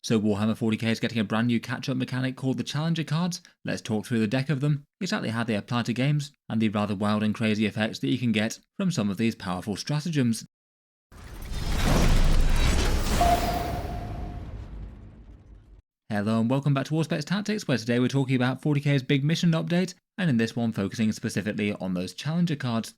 So Warhammer 40K is getting a brand new catch-up mechanic called the Challenger cards. Let's talk through the deck of them, exactly how they apply to games, and the rather wild and crazy effects that you can get from some of these powerful stratagems. Hello and welcome back to Auspex Tactics, where today we're talking about 40K's big mission update, and in this one focusing specifically on those Challenger cards.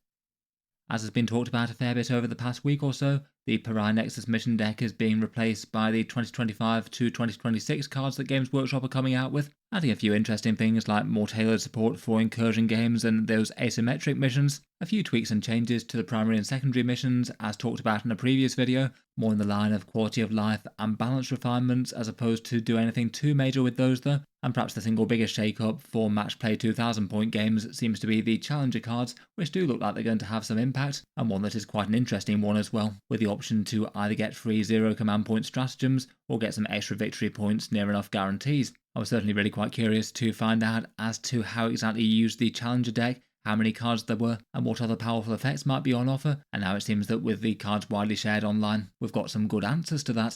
As has been talked about a fair bit over the past week or so, the Pariah Nexus mission deck is being replaced by the 2025 to 2026 cards that Games Workshop are coming out with, adding a few interesting things like more tailored support for incursion games and those asymmetric missions, a few tweaks and changes to the primary and secondary missions as talked about in a previous video, more in the line of quality of life and balance refinements as opposed to do anything too major with those though, and perhaps the single biggest shake-up for match play 2000 point games seems to be the Challenger cards, which do look like they're going to have some impact, and one that is quite an interesting one as well, with the option to either get free 0 command point stratagems or get some extra victory points near enough guarantees. I was certainly really quite curious to find out as to how exactly you use the Challenger deck, how many cards there were, and what other powerful effects might be on offer, and now it seems that with the cards widely shared online, we've got some good answers to that.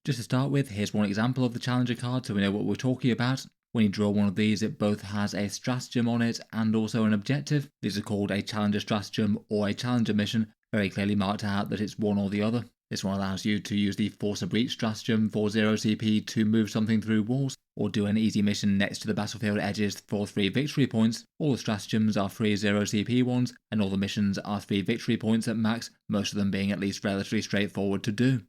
Just to start with, here's one example of the Challenger card so we know what we're talking about. When you draw one of these, it both has a stratagem on it and also an objective. These are called a Challenger stratagem or a Challenger mission, very clearly marked out that it's one or the other. This one allows you to use the Force a Breach stratagem for 0 CP to move something through walls, or do an easy mission next to the battlefield edges for 3 victory points. All the stratagems are free 0 CP ones, and all the missions are 3 victory points at max, most of them being at least relatively straightforward to do.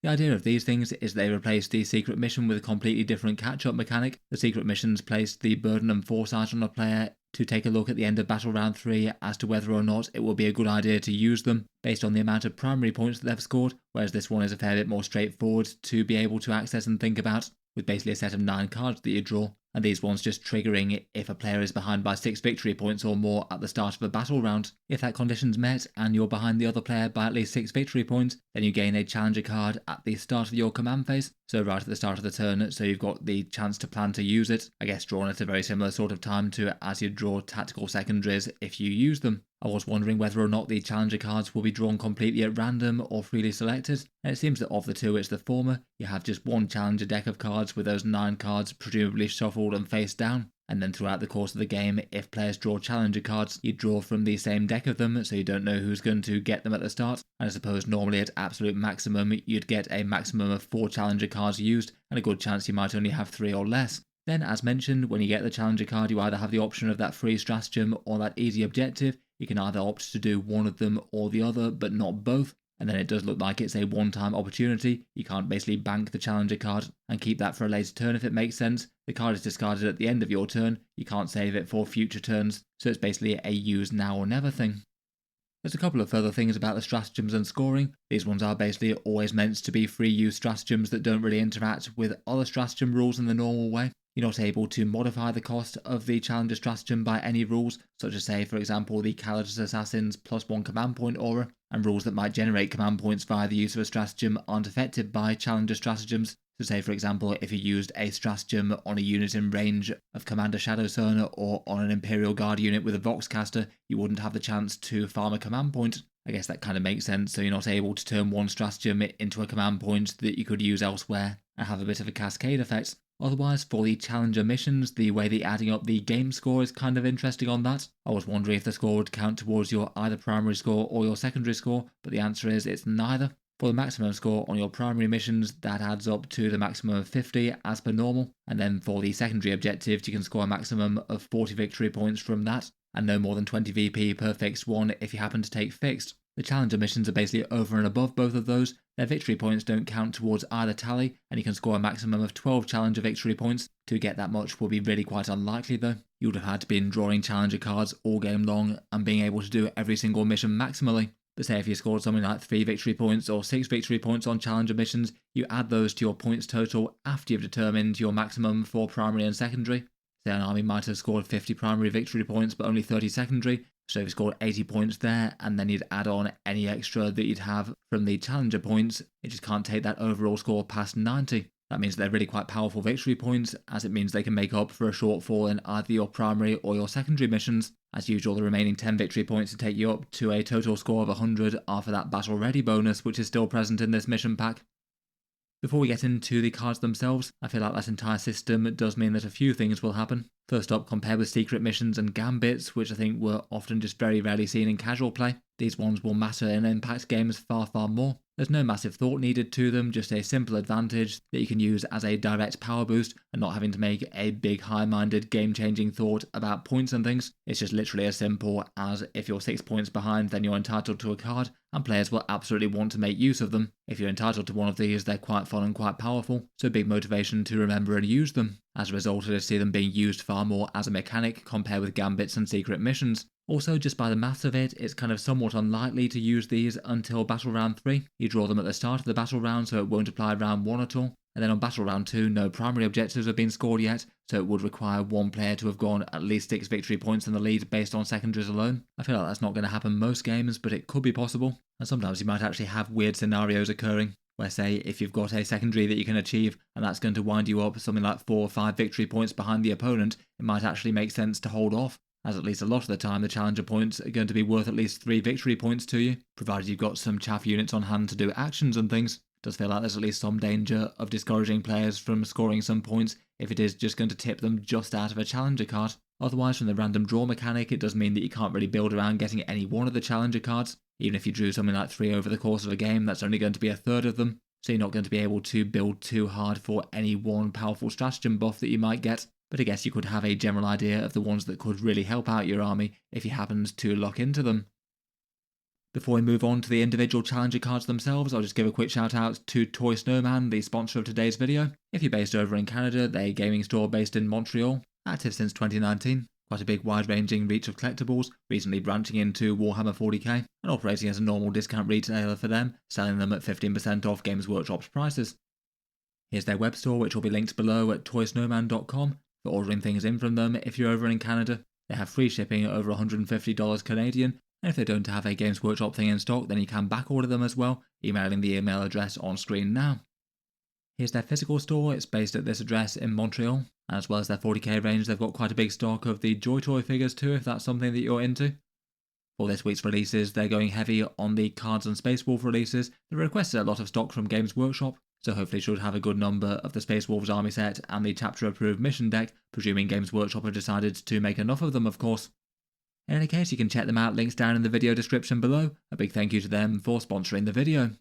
The idea of these things is they replace the secret mission with a completely different catch-up mechanic. The secret missions place the burden and foresight on a player to take a look at the end of battle round 3 as to whether or not it will be a good idea to use them based on the amount of primary points that they've scored, whereas this one is a fair bit more straightforward to be able to access and think about, with basically a set of 9 cards that you draw, and these ones just triggering if a player is behind by 6 victory points or more at the start of a battle round. If that condition's met and you're behind the other player by at least 6 victory points, then you gain a Challenger card at the start of your command phase, so right at the start of the turn, so you've got the chance to plan to use it, I guess drawn at a very similar sort of time to as you draw tactical secondaries if you use them. I was wondering whether or not the Challenger cards will be drawn completely at random or freely selected, and it seems that of the two it's the former. You have just one Challenger deck of cards with those 9 cards presumably shuffled and face down, and then throughout the course of the game, if players draw Challenger cards, you draw from the same deck of them, so you don't know who's going to get them at the start, and I suppose normally at absolute maximum you'd get a maximum of 4 Challenger cards used, and a good chance you might only have 3 or less. Then, as mentioned, when you get the Challenger card, you either have the option of that free stratagem or that easy objective. You can either opt to do one of them or the other, but not both. And then it does look like it's a one-time opportunity. You can't basically bank the Challenger card and keep that for a later turn if it makes sense. The card is discarded at the end of your turn. You can't save it for future turns. So it's basically a use now or never thing. There's a couple of further things about the stratagems and scoring. These ones are basically always meant to be free use stratagems that don't really interact with other stratagem rules in the normal way. You're not able to modify the cost of the Challenger stratagem by any rules, such as say for example the Calidus Assassin's +1 command point aura, and rules that might generate command points via the use of a stratagem aren't affected by Challenger stratagems. So say for example if you used a stratagem on a unit in range of Commander Shadowsoner or on an Imperial Guard unit with a Voxcaster, you wouldn't have the chance to farm a command point. I guess that kind of makes sense, so you're not able to turn one stratagem into a command point that you could use elsewhere and have a bit of a cascade effect. Otherwise, for the Challenger missions, the way that adding up the game score is kind of interesting on that. I was wondering if the score would count towards your either primary score or your secondary score, but the answer is it's neither. For the maximum score on your primary missions, that adds up to the maximum of 50 as per normal, and then for the secondary objectives you can score a maximum of 40 victory points from that, and no more than 20 VP per fixed one if you happen to take fixed. The Challenger missions are basically over and above both of those. Their victory points don't count towards either tally, and you can score a maximum of 12 Challenger victory points. To get that much will be really quite unlikely though. You would have had to be drawing Challenger cards all game long and being able to do every single mission maximally. But say if you scored something like 3 victory points or 6 victory points on Challenger missions, you add those to your points total after you've determined your maximum for primary and secondary. Say an army might have scored 50 primary victory points but only 30 secondary, so if you scored 80 points there, and then you'd add on any extra that you'd have from the Challenger points, it just can't take that overall score past 90. That means they're really quite powerful victory points, as it means they can make up for a shortfall in either your primary or your secondary missions. As usual, the remaining 10 victory points to take you up to a total score of 100 are for that battle ready bonus, which is still present in this mission pack. Before we get into the cards themselves, I feel like that entire system does mean that a few things will happen. First up, compared with secret missions and gambits, which I think were often just very rarely seen in casual play, these ones will matter in impact games far more. There's no massive thought needed to them, just a simple advantage that you can use as a direct power boost and not having to make a big high-minded game-changing thought about points and things. It's just literally as simple as if you're 6 points behind, then you're entitled to a card, and players will absolutely want to make use of them. If you're entitled to one of these, they're quite fun and quite powerful, so big motivation to remember and use them. As a result, I see them being used far more as a mechanic compared with gambits and secret missions. Also, just by the maths of it, it's kind of somewhat unlikely to use these until Battle Round 3. You draw them at the start of the Battle Round, so it won't apply Round 1 at all. And then on Battle Round 2, no primary objectives have been scored yet, so it would require one player to have gone at least 6 victory points in the lead based on secondaries alone. I feel like that's not going to happen most games, but it could be possible. And sometimes you might actually have weird scenarios occurring, where say if you've got a secondary that you can achieve and that's going to wind you up something like 4 or 5 victory points behind the opponent, it might actually make sense to hold off, as at least a lot of the time the challenger points are going to be worth at least 3 victory points to you, provided you've got some chaff units on hand to do actions and things. It does feel like there's at least some danger of discouraging players from scoring some points if it is just going to tip them just out of a challenger card. Otherwise, from the random draw mechanic, it does mean that you can't really build around getting any one of the challenger cards. Even if you drew something like 3 over the course of a game, that's only going to be a third of them, so you're not going to be able to build too hard for any one powerful stratagem buff that you might get. But I guess you could have a general idea of the ones that could really help out your army if you happened to lock into them. Before we move on to the individual challenger cards themselves, I'll just give a quick shout out to Toy Snowman, the sponsor of today's video. If you're based over in Canada, they're a gaming store based in Montreal, active since 2019. Quite a big wide-ranging reach of collectibles, recently branching into Warhammer 40K, and operating as a normal discount retailer for them, selling them at 15% off Games Workshop's prices. Here's their web store, which will be linked below at toysnowman.com for ordering things in from them if you're over in Canada. They have free shipping at over $150 Canadian, and if they don't have a Games Workshop thing in stock, then you can backorder them as well, emailing the email address on screen now. Here's their physical store. It's based at this address in Montreal. As well as their 40k range, they've got quite a big stock of the Joy Toy figures too, if that's something that you're into. For this week's releases, they're going heavy on the Cards and Space Wolf releases. They requested a lot of stock from Games Workshop, so hopefully should have a good number of the Space Wolves army set and the chapter approved mission deck, presuming Games Workshop have decided to make enough of them, of course. In any case, you can check them out, links down in the video description below. A big thank you to them for sponsoring the video.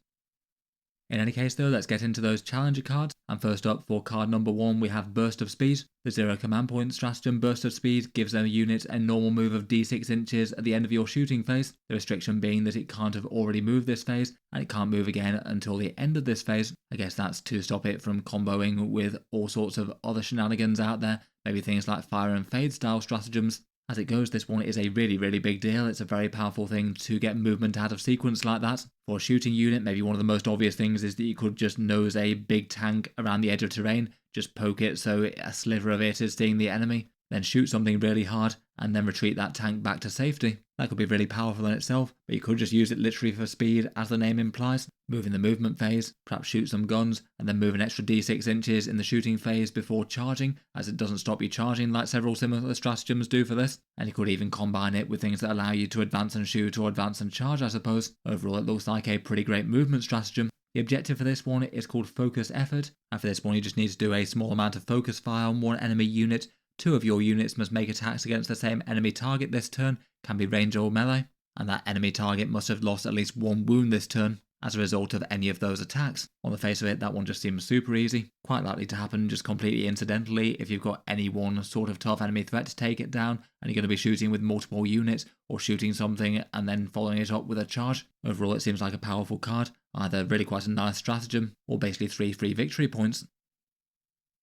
In any case though, let's get into those challenger cards, and first up for card number 1 we have Burst of Speed. The 0 command point stratagem Burst of Speed gives a unit a normal move of d6 inches at the end of your shooting phase, the restriction being that it can't have already moved this phase, and it can't move again until the end of this phase. I guess that's to stop it from comboing with all sorts of other shenanigans out there, maybe things like Fire and Fade style stratagems. As it goes, this one is a really big deal. It's a very powerful thing to get movement out of sequence like that. For a shooting unit, maybe one of the most obvious things is that you could just nose a big tank around the edge of terrain, just poke it so a sliver of it is seeing the enemy, then shoot something really hard, and then retreat that tank back to safety. That could be really powerful in itself, but you could just use it literally for speed, as the name implies. Move in the movement phase, perhaps shoot some guns, and then move an extra d6 inches in the shooting phase before charging, as it doesn't stop you charging like several similar stratagems do for this. And you could even combine it with things that allow you to advance and shoot or advance and charge, I suppose. Overall, it looks like a pretty great movement stratagem. The objective for this one is called Focus Effort, and for this one you just need to do a small amount of focus fire on one enemy unit. 2 of your units must make attacks against the same enemy target this turn, can be range or melee, and that enemy target must have lost at least 1 wound this turn as a result of any of those attacks. On the face of it, that one just seems super easy, quite likely to happen just completely incidentally if you've got any one sort of tough enemy threat to take it down and you're going to be shooting with multiple units or shooting something and then following it up with a charge. Overall, it seems like a powerful card, either really quite a nice stratagem or basically 3 free victory points.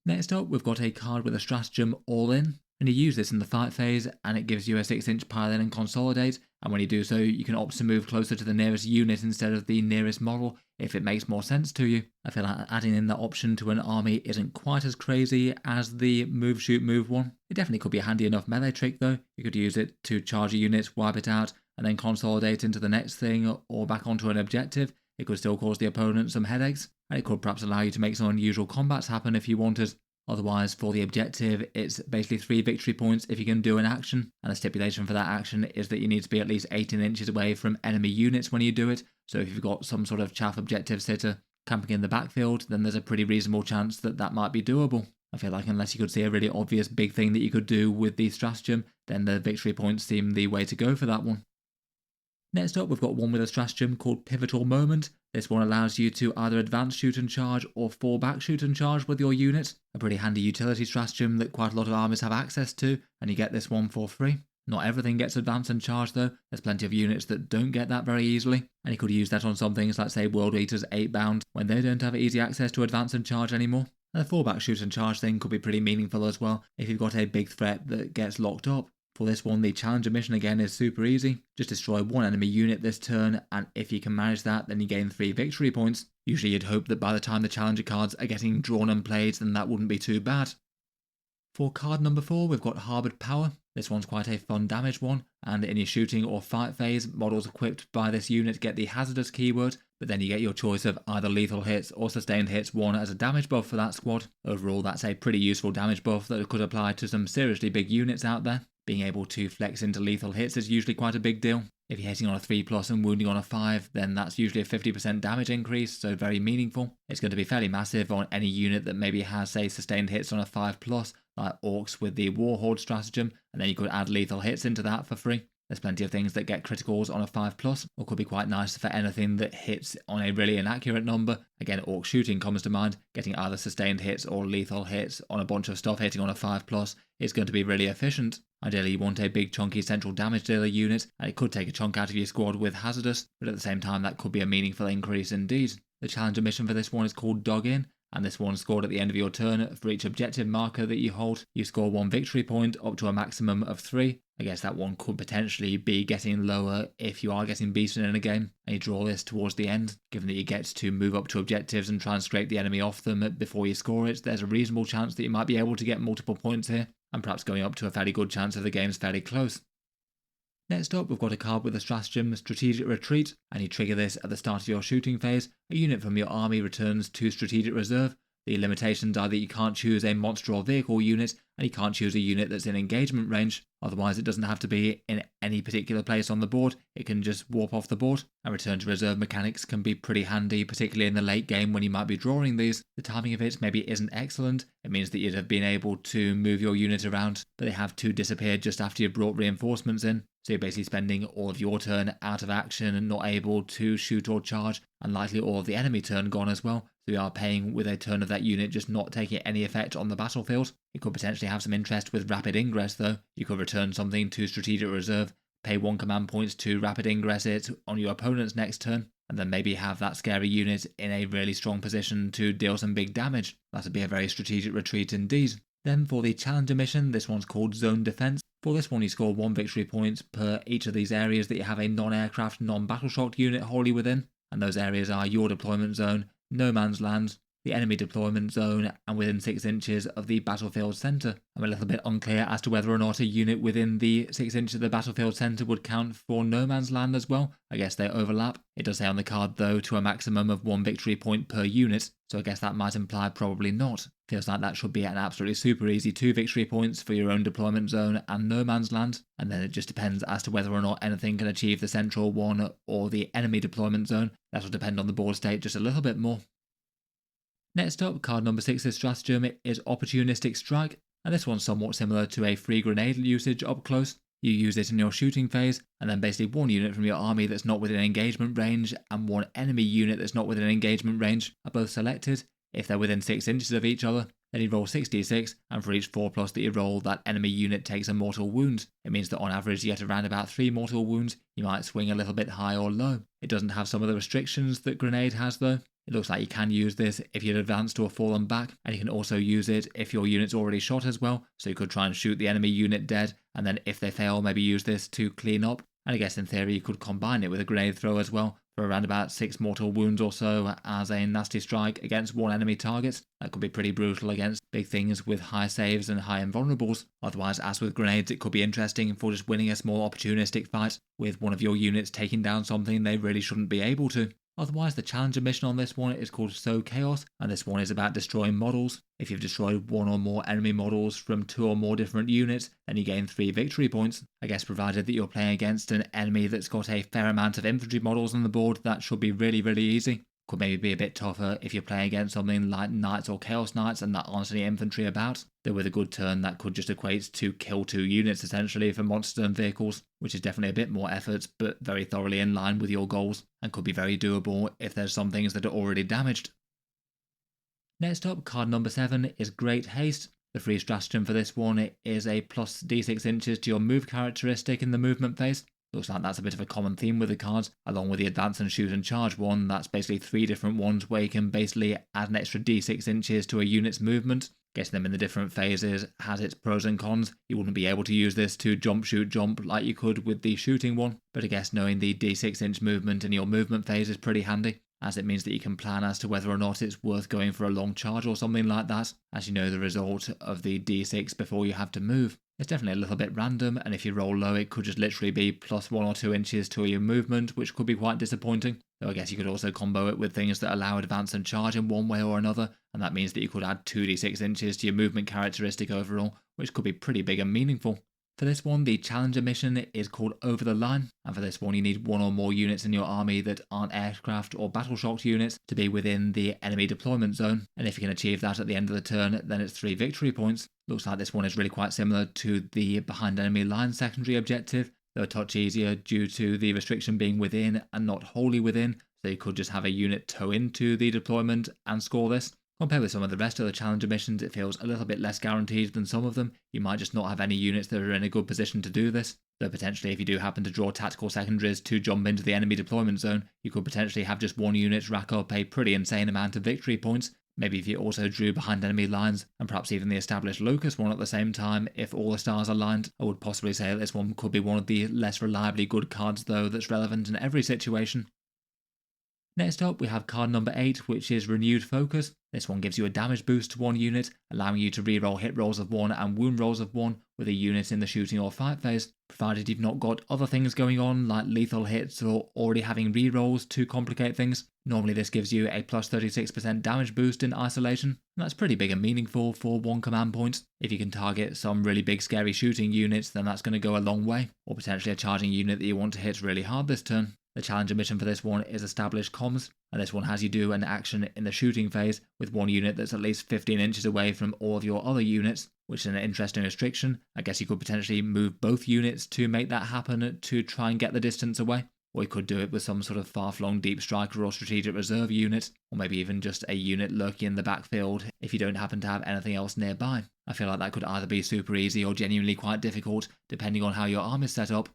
Next up, we've got a card with a stratagem All In, and you use this in the fight phase and it gives you a 6-inch pile in and consolidate, and when you do so you can opt to move closer to the nearest unit instead of the nearest model if it makes more sense to you. I feel like adding in that option to an army isn't quite as crazy as the move shoot move one. It definitely could be a handy enough melee trick though. You could use it to charge a unit, wipe it out, and then consolidate into the next thing or back onto an objective. It could still cause the opponent some headaches, and it could perhaps allow you to make some unusual combats happen if you wanted. Otherwise, for the objective, it's basically 3 victory points if you can do an action, and the stipulation for that action is that you need to be at least 18 inches away from enemy units when you do it, so if you've got some sort of chaff objective sitter camping in the backfield, then there's a pretty reasonable chance that that might be doable. I feel like unless you could see a really obvious big thing that you could do with the stratagem, then the victory points seem the way to go for that one. Next up, we've got one with a stratagem called Pivotal Moment. This one allows you to either advance shoot and charge or fall back shoot and charge with your unit. A pretty handy utility stratagem that quite a lot of armies have access to, and you get this one for free. Not everything gets advance and charge though, there's plenty of units that don't get that very easily, and you could use that on some things like say World Eaters 8 bound, when they don't have easy access to advance and charge anymore. And the fallback shoot and charge thing could be pretty meaningful as well if you've got a big threat that gets locked up. For this one, the Challenger mission again is super easy. Just destroy one enemy unit this turn, and if you can manage that, then you gain 3 victory points. Usually you'd hope that by the time the Challenger cards are getting drawn and played, then that wouldn't be too bad. For card number 4, we've got Harboured Power. This one's quite a fun damage one, and in your shooting or fight phase, models equipped by this unit get the hazardous keyword, but then you get your choice of either lethal hits or sustained hits 1 as a damage buff for that squad. Overall, that's a pretty useful damage buff that could apply to some seriously big units out there. Being able to flex into lethal hits is usually quite a big deal. If you're hitting on a 3+ and wounding on a 5, then that's usually a 50% damage increase, so very meaningful. It's going to be fairly massive on any unit that maybe has, say, sustained hits on a 5+, like Orcs with the Warhorde stratagem, and then you could add lethal hits into that for free. There's plenty of things that get criticals on a 5+, or could be quite nice for anything that hits on a really inaccurate number. Again, Orc shooting comes to mind. Getting either sustained hits or lethal hits on a bunch of stuff hitting on a 5+ is going to be really efficient. Ideally, you want a big chunky central damage dealer unit, and it could take a chunk out of your squad with hazardous, but at the same time that could be a meaningful increase indeed. The Challenger mission for this one is called Dug In, and this one scored at the end of your turn. For each objective marker that you hold, you score 1 victory point up to a maximum of 3. I guess that one could potentially be getting lower if you are getting beaten in a game, and you draw this towards the end. Given that you get to move up to objectives and try and scrape the enemy off them before you score it, there's a reasonable chance that you might be able to get multiple points here, and perhaps going up to a fairly good chance of the game's fairly close. Next up, we've got a card with a stratagem, Strategic Retreat, and you trigger this at the start of your shooting phase. A unit from your army returns to Strategic Reserve. The limitations are that you can't choose a monster or vehicle unit, and you can't choose a unit that's in engagement range. Otherwise, it doesn't have to be in any particular place on the board. It can just warp off the board. And return to reserve mechanics can be pretty handy, particularly in the late game when you might be drawing these. The timing of it maybe isn't excellent. It means that you'd have been able to move your unit around, but they have to disappear just after you've brought reinforcements in. So you're basically spending all of your turn out of action and not able to shoot or charge, and likely all of the enemy turn gone as well. So you are paying with a turn of that unit just not taking any effect on the battlefield. You could potentially have some interest with rapid ingress though. You could return something to Strategic Reserve, pay 1 command point to rapid ingress it on your opponent's next turn, and then maybe have that scary unit in a really strong position to deal some big damage. That would be a very strategic retreat indeed. Then for the Challenger mission, this one's called Zone Defense. For this one, you score 1 victory point per each of these areas that you have a non-aircraft, non-battleshock unit wholly within, and those areas are your deployment zone, no man's land, the enemy deployment zone, and within 6 inches of the battlefield centre. I'm a little bit unclear as to whether or not a unit within the 6 inches of the battlefield centre would count for no man's land as well. I guess they overlap. It does say on the card though to a maximum of 1 victory point per unit, so I guess that might imply probably not. Feels like that should be an absolutely super easy 2 victory points for your own deployment zone and no man's land, and then it just depends as to whether or not anything can achieve the central one or the enemy deployment zone. That'll depend on the board state just a little bit more. Next up, card number 6's stratagem is Opportunistic Strike, and this one's somewhat similar to a free grenade usage up close. You use it in your shooting phase, and then basically 1 unit from your army that's not within engagement range and 1 enemy unit that's not within engagement range are both selected. If they're within 6 inches of each other, then you roll 6d6, and for each 4+ that you roll, that enemy unit takes a mortal wound. It means that on average you get around about 3 mortal wounds. You might swing a little bit high or low. It doesn't have some of the restrictions that Grenade has though. It looks like you can use this if you'd advanced or fallen back, and you can also use it if your unit's already shot as well, so you could try and shoot the enemy unit dead, and then if they fail, maybe use this to clean up. And I guess in theory you could combine it with a grenade throw as well, for around about 6 mortal wounds or so as a nasty strike against 1 enemy target. That could be pretty brutal against big things with high saves and high invulnerables. Otherwise, as with grenades, it could be interesting for just winning a small opportunistic fight, with one of your units taking down something they really shouldn't be able to. Otherwise, the Challenger mission on this one is called Sow Chaos, and this one is about destroying models. If you've destroyed 1 or more enemy models from 2 or more different units, then you gain 3 victory points. I guess provided that you're playing against an enemy that's got a fair amount of infantry models on the board, that should be really, really easy. Could maybe be a bit tougher if you're playing against something like Knights or Chaos Knights and there aren't any infantry about. Though with a good turn, that could just equate to kill 2 units essentially for monsters and vehicles, which is definitely a bit more effort, but very thoroughly in line with your goals, and could be very doable if there's some things that are already damaged. Next up, card number 7 is Great Haste. The free stratagem for this one is a plus d6 inches to your move characteristic in the movement phase. Looks like that's a bit of a common theme with the cards, along with the advance and shoot and charge one. That's basically 3 different ones where you can basically add an extra d6 inches to a unit's movement. Getting them in the different phases has its pros and cons. You wouldn't be able to use this to jump, shoot, jump like you could with the shooting one, but I guess knowing the d6 inch movement in your movement phase is pretty handy, as it means that you can plan as to whether or not it's worth going for a long charge or something like that, as you know the result of the d6 before you have to move. It's definitely a little bit random, and if you roll low it could just literally be plus 1 or 2 inches to your movement, which could be quite disappointing. Though I guess you could also combo it with things that allow advance and charge in one way or another, and that means that you could add 2d6 inches to your movement characteristic overall, which could be pretty big and meaningful. For this one, the Challenger mission is called Over the Line, and for this one you need 1 or more units in your army that aren't aircraft or battle-shocked units to be within the enemy deployment zone, and if you can achieve that at the end of the turn, then it's 3 victory points. Looks like this one is really quite similar to the Behind Enemy Lines secondary objective, though a touch easier due to the restriction being within and not wholly within, so you could just have a unit tow into the deployment and score this. Compared with some of the rest of the Challenger missions, it feels a little bit less guaranteed than some of them. You might just not have any units that are in a good position to do this. Though potentially if you do happen to draw tactical secondaries to jump into the enemy deployment zone, you could potentially have just 1 unit rack up a pretty insane amount of victory points. Maybe if you also drew Behind Enemy Lines, and perhaps even the established Locust one at the same time, if all the stars aligned. I would possibly say that this one could be one of the less reliably good cards though that's relevant in every situation. Next up, we have card number 8, which is Renewed Focus. This one gives you a damage boost to 1 unit, allowing you to reroll hit rolls of 1 and wound rolls of 1 with a unit in the shooting or fight phase, provided you've not got other things going on like lethal hits or already having rerolls to complicate things. Normally this gives you a plus 36% damage boost in isolation, and that's pretty big and meaningful for 1 command point. If you can target some really big scary shooting units, then that's going to go a long way, or potentially a charging unit that you want to hit really hard this turn. The Challenger mission for this one is Establish Comms, and this one has you do an action in the shooting phase with 1 unit that's at least 15 inches away from all of your other units, which is an interesting restriction. I guess you could potentially move both units to make that happen to try and get the distance away, or you could do it with some sort of far-flung deep striker or strategic reserve unit, or maybe even just a unit lurking in the backfield if you don't happen to have anything else nearby. I feel like that could either be super easy or genuinely quite difficult, depending on how your arm is set up.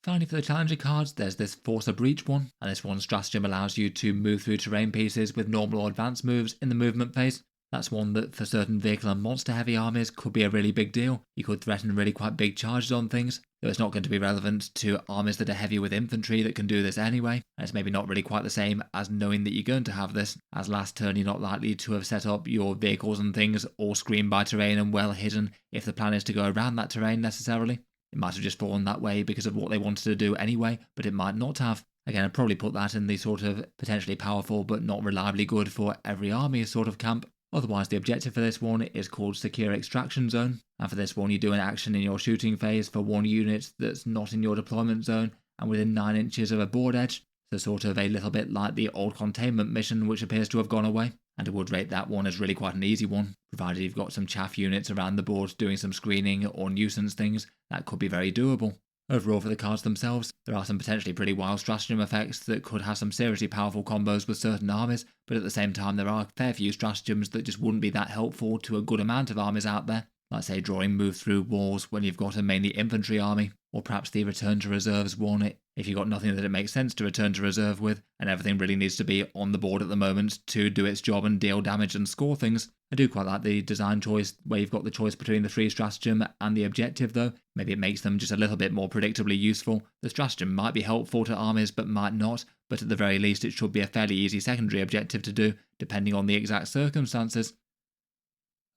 Finally, for the Challenger cards, there's this Force a Breach one, and this one's stratagem allows you to move through terrain pieces with normal or advanced moves in the movement phase. That's one that for certain vehicle and monster heavy armies could be a really big deal. You could threaten really quite big charges on things, though it's not going to be relevant to armies that are heavy with infantry that can do this anyway, and it's maybe not really quite the same as knowing that you're going to have this, as last turn you're not likely to have set up your vehicles and things all screened by terrain and well hidden if the plan is to go around that terrain necessarily. It might have just fallen that way because of what they wanted to do anyway, but it might not have. Again, I'd probably put that in the sort of potentially powerful but not reliably good for every army sort of camp. Otherwise, the objective for this one is called Secure Extraction Zone, and for this one you do an action in your shooting phase for 1 unit that's not in your deployment zone and within 9 inches of a board edge, so sort of a little bit like the old containment mission which appears to have gone away. And I would rate that one as really quite an easy one, provided you've got some chaff units around the board doing some screening or nuisance things. That could be very doable. Overall for the cards themselves, there are some potentially pretty wild stratagem effects that could have some seriously powerful combos with certain armies, but at the same time there are a fair few stratagems that just wouldn't be that helpful to a good amount of armies out there, like say drawing move through walls when you've got a mainly infantry army, or perhaps the return to reserves one if you've got nothing that it makes sense to return to reserve with, and everything really needs to be on the board at the moment to do its job and deal damage and score things. I do quite like the design choice where you've got the choice between the free stratagem and the objective though. Maybe it makes them just a little bit more predictably useful. The stratagem might be helpful to armies but might not, but at the very least it should be a fairly easy secondary objective to do, depending on the exact circumstances.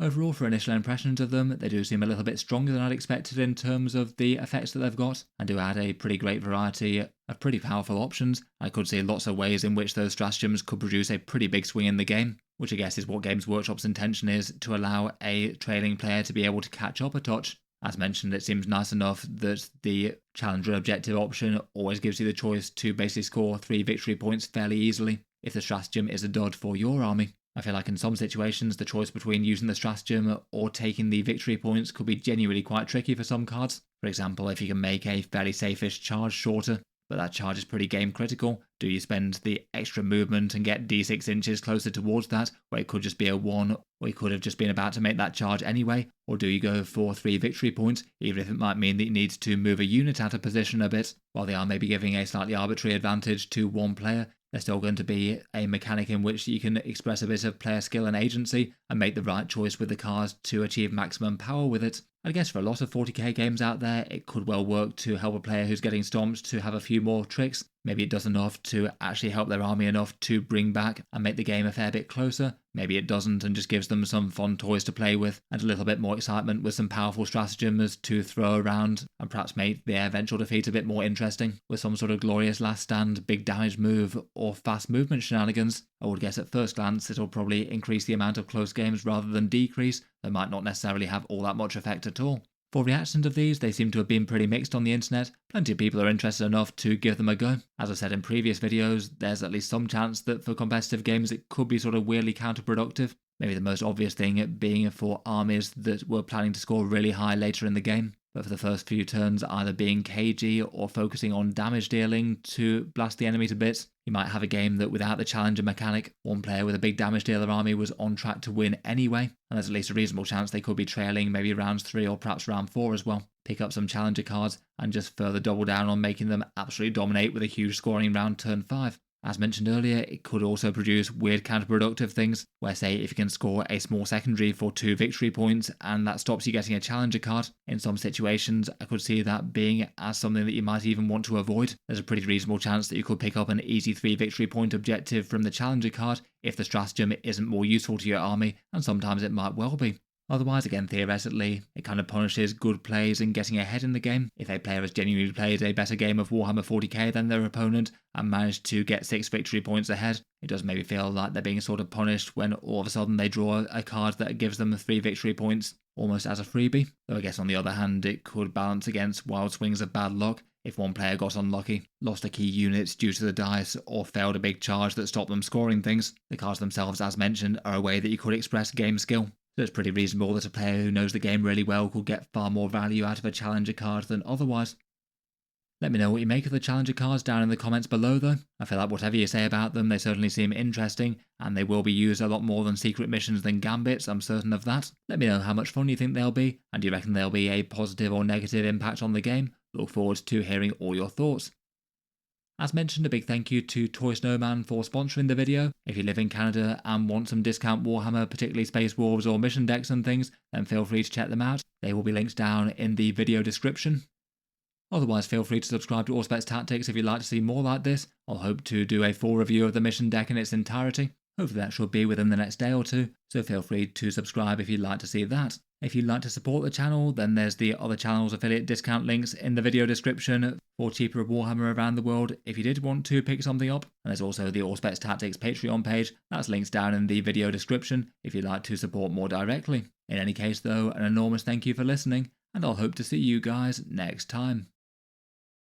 Overall, for initial impressions of them, they do seem a little bit stronger than I'd expected in terms of the effects that they've got, and do add a pretty great variety of pretty powerful options. I could see lots of ways in which those stratagems could produce a pretty big swing in the game, which I guess is what Games Workshop's intention is, to allow a trailing player to be able to catch up a touch. As mentioned, it seems nice enough that the Challenger objective option always gives you the choice to basically score 3 victory points fairly easily. if the stratagem is a dud for your army. I feel like in some situations the choice between using the stratagem or taking the victory points could be genuinely quite tricky for some cards. For example, if you can make a fairly safe-ish charge shorter, but that charge is pretty game critical, do you spend the extra movement and get d6 inches closer towards that, where it could just be a 1, or you could have just been about to make that charge anyway, or do you go for 3 victory points, even if it might mean that you need to move a unit out of position a bit? While they are maybe giving a slightly arbitrary advantage to one player, there's still going to be a mechanic in which you can express a bit of player skill and agency and make the right choice with the cards to achieve maximum power with it. I guess for a lot of 40k games out there, it could well work to help a player who's getting stomped to have a few more tricks. Maybe it does enough to actually help their army enough to bring back and make the game a fair bit closer. Maybe it doesn't and just gives them some fun toys to play with and a little bit more excitement with some powerful stratagems to throw around and perhaps make their eventual defeat a bit more interesting with some sort of glorious last stand, big damage move or fast movement shenanigans. I would guess at first glance it'll probably increase the amount of close games rather than decrease. They might not necessarily have all that much effect at all. For reactions of these, they seem to have been pretty mixed on the internet. Plenty of people are interested enough to give them a go. As I said in previous videos, there's at least some chance that for competitive games it could be sort of weirdly counterproductive. Maybe the most obvious thing being for armies that were planning to score really high later in the game, but for the first few turns either being cagey or focusing on damage dealing to blast the enemy to bits. You might have a game that without the challenger mechanic, one player with a big damage dealer army was on track to win anyway, and there's at least a reasonable chance they could be trailing maybe rounds 3 or perhaps round 4 as well. Pick up some challenger cards and just further double down on making them absolutely dominate with a huge scoring round turn 5. As mentioned earlier, it could also produce weird counterproductive things, where say if you can score a small secondary for 2 victory points and that stops you getting a challenger card, in some situations I could see that being as something that you might even want to avoid. There's a pretty reasonable chance that you could pick up an easy 3 victory point objective from the challenger card if the stratagem isn't more useful to your army, and sometimes it might well be. Otherwise, again, theoretically, it kind of punishes good plays in getting ahead in the game. If a player has genuinely played a better game of Warhammer 40k than their opponent and managed to get 6 victory points ahead, it does maybe feel like they're being sort of punished when all of a sudden they draw a card that gives them 3 victory points almost as a freebie. Though I guess on the other hand, it could balance against wild swings of bad luck. If one player got unlucky, lost a key unit due to the dice, or failed a big charge that stopped them scoring things, the cards themselves, as mentioned, are a way that you could express game skill. So it's pretty reasonable that a player who knows the game really well could get far more value out of a challenger card than otherwise. Let me know what you make of the challenger cards down in the comments below though. I feel like whatever you say about them, they certainly seem interesting, and they will be used a lot more than secret missions than gambits, I'm certain of that. Let me know how much fun you think they'll be, and do you reckon they'll be a positive or negative impact on the game? Look forward to hearing all your thoughts. As mentioned, a big thank you to Toy Snowman for sponsoring the video. If you live in Canada and want some discount Warhammer, particularly Space Wolves or mission decks and things, then feel free to check them out. They will be linked down in the video description. Otherwise, feel free to subscribe to Auspex Tactics if you'd like to see more like this. I'll hope to do a full review of the mission deck in its entirety. Hopefully that should be within the next day or two, so feel free to subscribe if you'd like to see that. If you'd like to support the channel, then there's the other channel's affiliate discount links in the video description for cheaper Warhammer around the world if you did want to pick something up. And there's also the Auspex Tactics Patreon page, that's linked down in the video description if you'd like to support more directly. In any case though, an enormous thank you for listening, and I'll hope to see you guys next time.